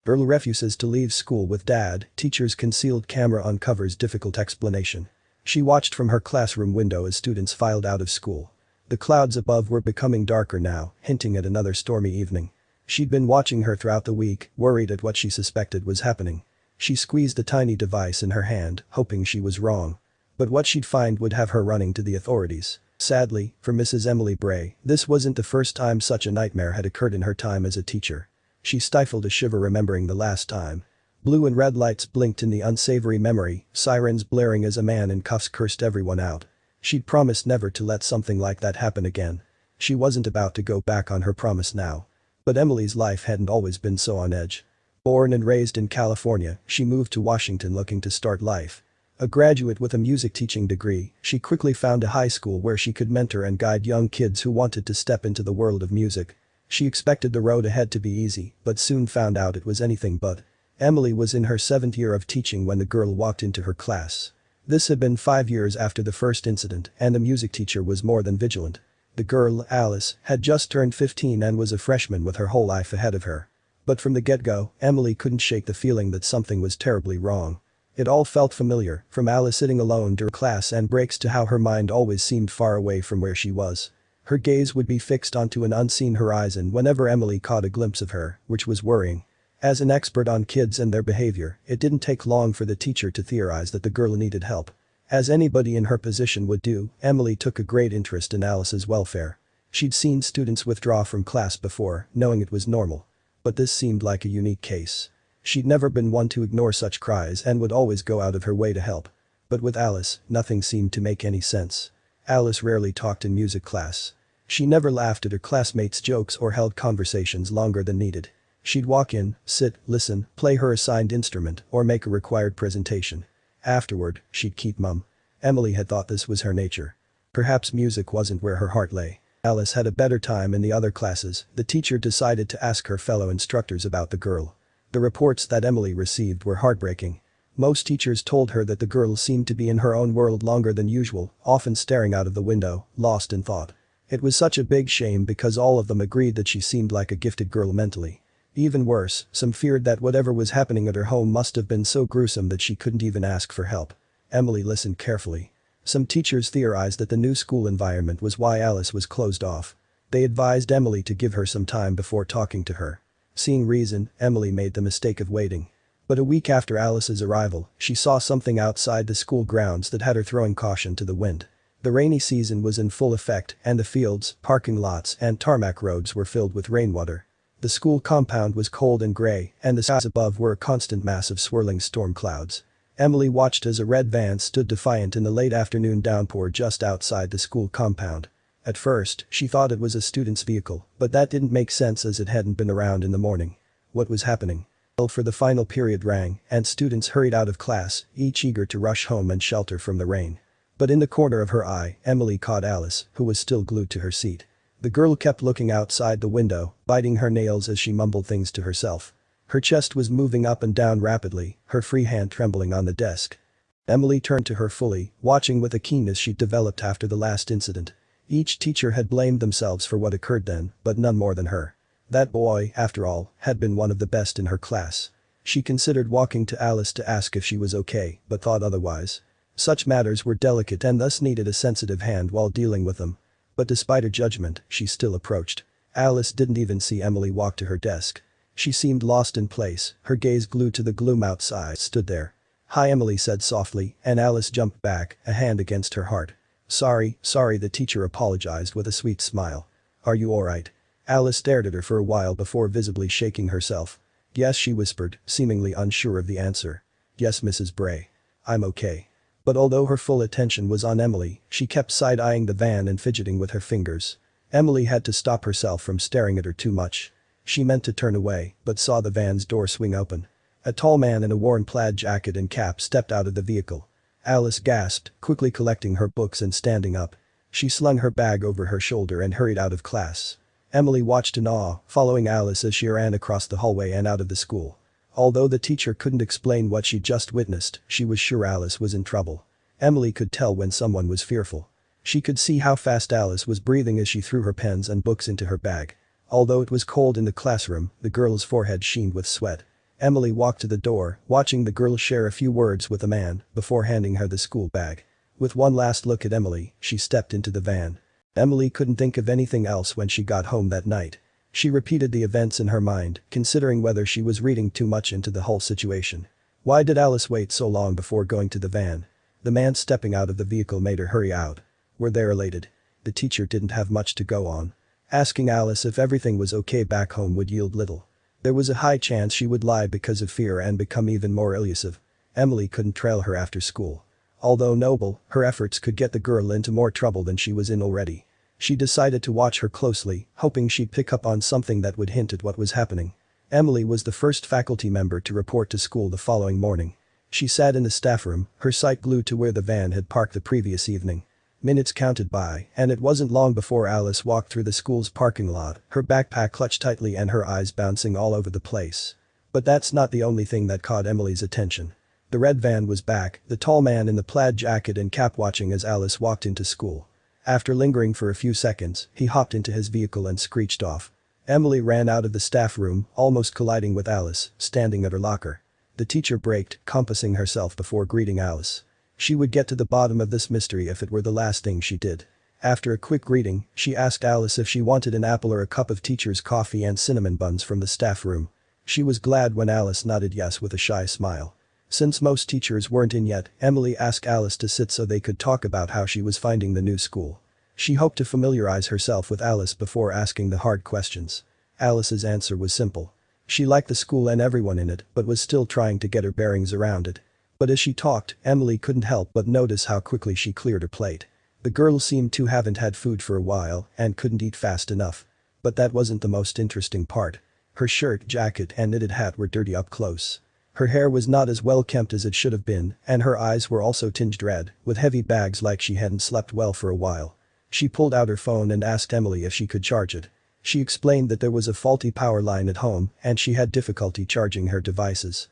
Girl refuses to leave school with dad, teacher's concealed camera uncovers difficult explanation. She watched from her classroom window as students filed out of school. The clouds above were becoming darker now, hinting at another stormy evening. She'd been watching her throughout the week, worried at what she suspected was happening. She squeezed a tiny device in her hand, hoping she was wrong. But what she'd find would have her running to the authorities. Sadly, for Mrs. Emily Bray, this wasn't the first time such a nightmare had occurred in her time as a teacher. She stifled a shiver remembering the last time. Blue and red lights blinked in the unsavory memory, sirens blaring as a man in cuffs cursed everyone out. She'd promised never to let something like that happen again. She wasn't about to go back on her promise now. But Emily's life hadn't always been so on edge. Born and raised in California, she moved to Washington looking to start life. A graduate with a music teaching degree, she quickly found a high school where she could mentor and guide young kids who wanted to step into the world of music. She expected the road ahead to be easy, but soon found out it was anything but. Emily was in her 7th year of teaching when the girl walked into her class. This had been 5 years after the first incident, and the music teacher was more than vigilant. The girl, Alice, had just turned 15 and was a freshman with her whole life ahead of her. But from the get-go, Emily couldn't shake the feeling that something was terribly wrong. It all felt familiar, from Alice sitting alone during class and breaks to how her mind always seemed far away from where she was. Her gaze would be fixed onto an unseen horizon whenever Emily caught a glimpse of her, which was worrying. As an expert on kids and their behavior, it didn't take long for the teacher to theorize that the girl needed help. As anybody in her position would do, Emily took a great interest in Alice's welfare. She'd seen students withdraw from class before, knowing it was normal. But this seemed like a unique case. She'd never been one to ignore such cries and would always go out of her way to help. But with Alice, nothing seemed to make any sense. Alice rarely talked in music class. She never laughed at her classmates' jokes or held conversations longer than needed. She'd walk in, sit, listen, play her assigned instrument, or make a required presentation. Afterward, she'd keep mum. Emily had thought this was her nature. Perhaps music wasn't where her heart lay. Alice had a better time in the other classes. The teacher decided to ask her fellow instructors about the girl. The reports that Emily received were heartbreaking. Most teachers told her that the girl seemed to be in her own world longer than usual, often staring out of the window, lost in thought. It was such a big shame because all of them agreed that she seemed like a gifted girl mentally. Even worse, some feared that whatever was happening at her home must have been so gruesome that she couldn't even ask for help. Emily listened carefully. Some teachers theorized that the new school environment was why Alice was closed off. They advised Emily to give her some time before talking to her. Seeing reason, Emily made the mistake of waiting. But a week after Alice's arrival, she saw something outside the school grounds that had her throwing caution to the wind. The rainy season was in full effect and the fields, parking lots and tarmac roads were filled with rainwater. The school compound was cold and gray and the skies above were a constant mass of swirling storm clouds. Emily watched as a red van stood defiant in the late afternoon downpour just outside the school compound. At first, she thought it was a student's vehicle, but that didn't make sense as it hadn't been around in the morning. What was happening? Bell for the final period rang and students hurried out of class, each eager to rush home and shelter from the rain. But in the corner of her eye, Emily caught Alice, who was still glued to her seat. The girl kept looking outside the window, biting her nails as she mumbled things to herself. Her chest was moving up and down rapidly, her free hand trembling on the desk. Emily turned to her fully, watching with a keenness she'd developed after the last incident. Each teacher had blamed themselves for what occurred then, but none more than her. That boy, after all, had been one of the best in her class. She considered walking to Alice to ask if she was okay, but thought otherwise. Such matters were delicate and thus needed a sensitive hand while dealing with them. But despite her judgment, she still approached. Alice didn't even see Emily walk to her desk. She seemed lost in place, her gaze glued to the gloom outside, stood there. "Hi," Emily said softly, and Alice jumped back, a hand against her heart. Sorry, the teacher apologized with a sweet smile. "Are you alright?" Alice stared at her for a while before visibly shaking herself. "Yes," she whispered, seemingly unsure of the answer. "Yes, Mrs. Bray. I'm okay." But although her full attention was on Emily, she kept side-eyeing the van and fidgeting with her fingers. Emily had to stop herself from staring at her too much. She meant to turn away, but saw the van's door swing open. A tall man in a worn plaid jacket and cap stepped out of the vehicle. Alice gasped, quickly collecting her books and standing up. She slung her bag over her shoulder and hurried out of class. Emily watched in awe, following Alice as she ran across the hallway and out of the school. Although the teacher couldn't explain what she'd just witnessed, she was sure Alice was in trouble. Emily could tell when someone was fearful. She could see how fast Alice was breathing as she threw her pens and books into her bag. Although it was cold in the classroom, the girl's forehead sheened with sweat. Emily walked to the door, watching the girl share a few words with a man before handing her the school bag. With one last look at Emily, she stepped into the van. Emily couldn't think of anything else when she got home that night. She repeated the events in her mind, considering whether she was reading too much into the whole situation. Why did Alice wait so long before going to the van? The man stepping out of the vehicle made her hurry out. Were they related? The teacher didn't have much to go on. Asking Alice if everything was okay back home would yield little. There was a high chance she would lie because of fear and become even more elusive. Emily couldn't trail her after school. Although noble, her efforts could get the girl into more trouble than she was in already. She decided to watch her closely, hoping she'd pick up on something that would hint at what was happening. Emily was the first faculty member to report to school the following morning. She sat in the staff room, her sight glued to where the van had parked the previous evening. Minutes counted by, and it wasn't long before Alice walked through the school's parking lot, her backpack clutched tightly and her eyes bouncing all over the place. But that's not the only thing that caught Emily's attention. The red van was back, the tall man in the plaid jacket and cap watching as Alice walked into school. After lingering for a few seconds, he hopped into his vehicle and screeched off. Emily ran out of the staff room, almost colliding with Alice, standing at her locker. The teacher braked, compassing herself before greeting Alice. She would get to the bottom of this mystery if it were the last thing she did. After a quick greeting, she asked Alice if she wanted an apple or a cup of teacher's coffee and cinnamon buns from the staff room. She was glad when Alice nodded yes with a shy smile. Since most teachers weren't in yet, Emily asked Alice to sit so they could talk about how she was finding the new school. She hoped to familiarize herself with Alice before asking the hard questions. Alice's answer was simple. She liked the school and everyone in it, but was still trying to get her bearings around it. But as she talked, Emily couldn't help but notice how quickly she cleared her plate. The girl seemed to haven't had food for a while and couldn't eat fast enough. But that wasn't the most interesting part. Her shirt, jacket and knitted hat were dirty up close. Her hair was not as well kempt as it should have been, and her eyes were also tinged red, with heavy bags like she hadn't slept well for a while. She pulled out her phone and asked Emily if she could charge it. She explained that there was a faulty power line at home and she had difficulty charging her devices.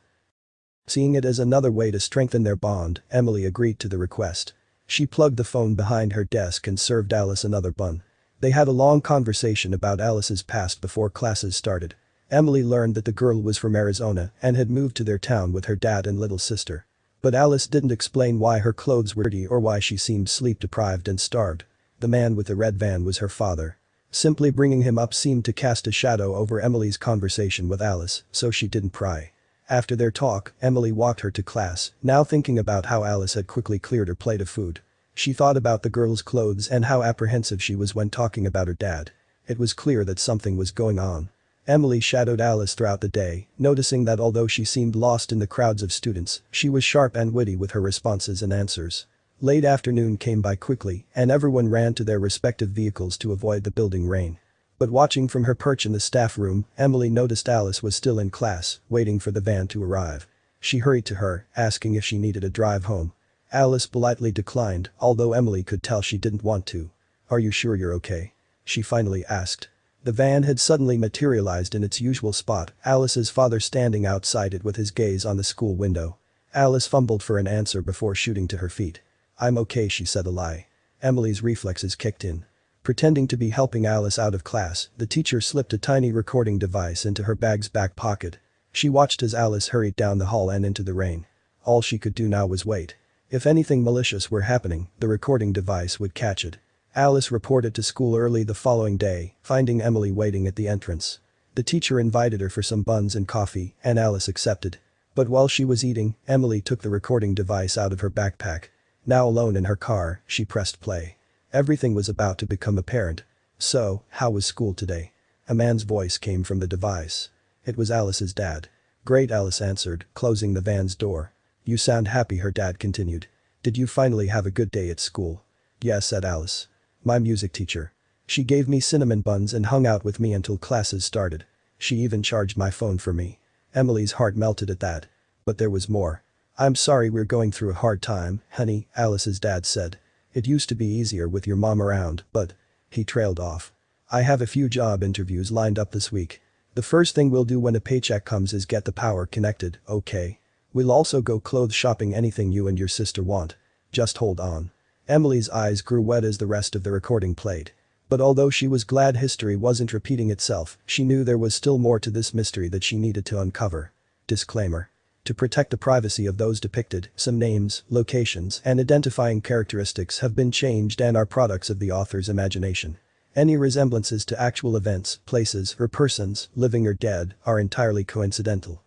Seeing it as another way to strengthen their bond, Emily agreed to the request. She plugged the phone behind her desk and served Alice another bun. They had a long conversation about Alice's past before classes started. Emily learned that the girl was from Arizona and had moved to their town with her dad and little sister. But Alice didn't explain why her clothes were dirty or why she seemed sleep-deprived and starved. The man with the red van was her father. Simply bringing him up seemed to cast a shadow over Emily's conversation with Alice, so she didn't pry. After their talk, Emily walked her to class, now thinking about how Alice had quickly cleared her plate of food. She thought about the girl's clothes and how apprehensive she was when talking about her dad. It was clear that something was going on. Emily shadowed Alice throughout the day, noticing that although she seemed lost in the crowds of students, she was sharp and witty with her responses and answers. Late afternoon came by quickly, and everyone ran to their respective vehicles to avoid the building rain. But watching from her perch in the staff room, Emily noticed Alice was still in class, waiting for the van to arrive. She hurried to her, asking if she needed a drive home. Alice politely declined, although Emily could tell she didn't want to. "Are you sure you're okay?" she finally asked. The van had suddenly materialized in its usual spot, Alice's father standing outside it with his gaze on the school window. Alice fumbled for an answer before shooting to her feet. "I'm okay," she said a lie. Emily's reflexes kicked in. Pretending to be helping Alice out of class, the teacher slipped a tiny recording device into her bag's back pocket. She watched as Alice hurried down the hall and into the rain. All she could do now was wait. If anything malicious were happening, the recording device would catch it. Alice reported to school early the following day, finding Emily waiting at the entrance. The teacher invited her for some buns and coffee, and Alice accepted. But while she was eating, Emily took the recording device out of her backpack. Now alone in her car, she pressed play. Everything was about to become apparent. "So, how was school today?" A man's voice came from the device. It was Alice's dad. "Great," Alice answered, closing the van's door. "You sound happy," her dad continued. "Did you finally have a good day at school?" "Yes," said Alice. "My music teacher. She gave me cinnamon buns and hung out with me until classes started. She even charged my phone for me." Emily's heart melted at that. But there was more. "I'm sorry we're going through a hard time, honey," Alice's dad said. "It used to be easier with your mom around, but..." He trailed off. "I have a few job interviews lined up this week. The first thing we'll do when a paycheck comes is get the power connected, okay? We'll also go clothes shopping, anything you and your sister want. Just hold on." Emily's eyes grew wet as the rest of the recording played. But although she was glad history wasn't repeating itself, she knew there was still more to this mystery that she needed to uncover. Disclaimer. To protect the privacy of those depicted, some names, locations, and identifying characteristics have been changed and are products of the author's imagination. Any resemblances to actual events, places, or persons, living or dead, are entirely coincidental.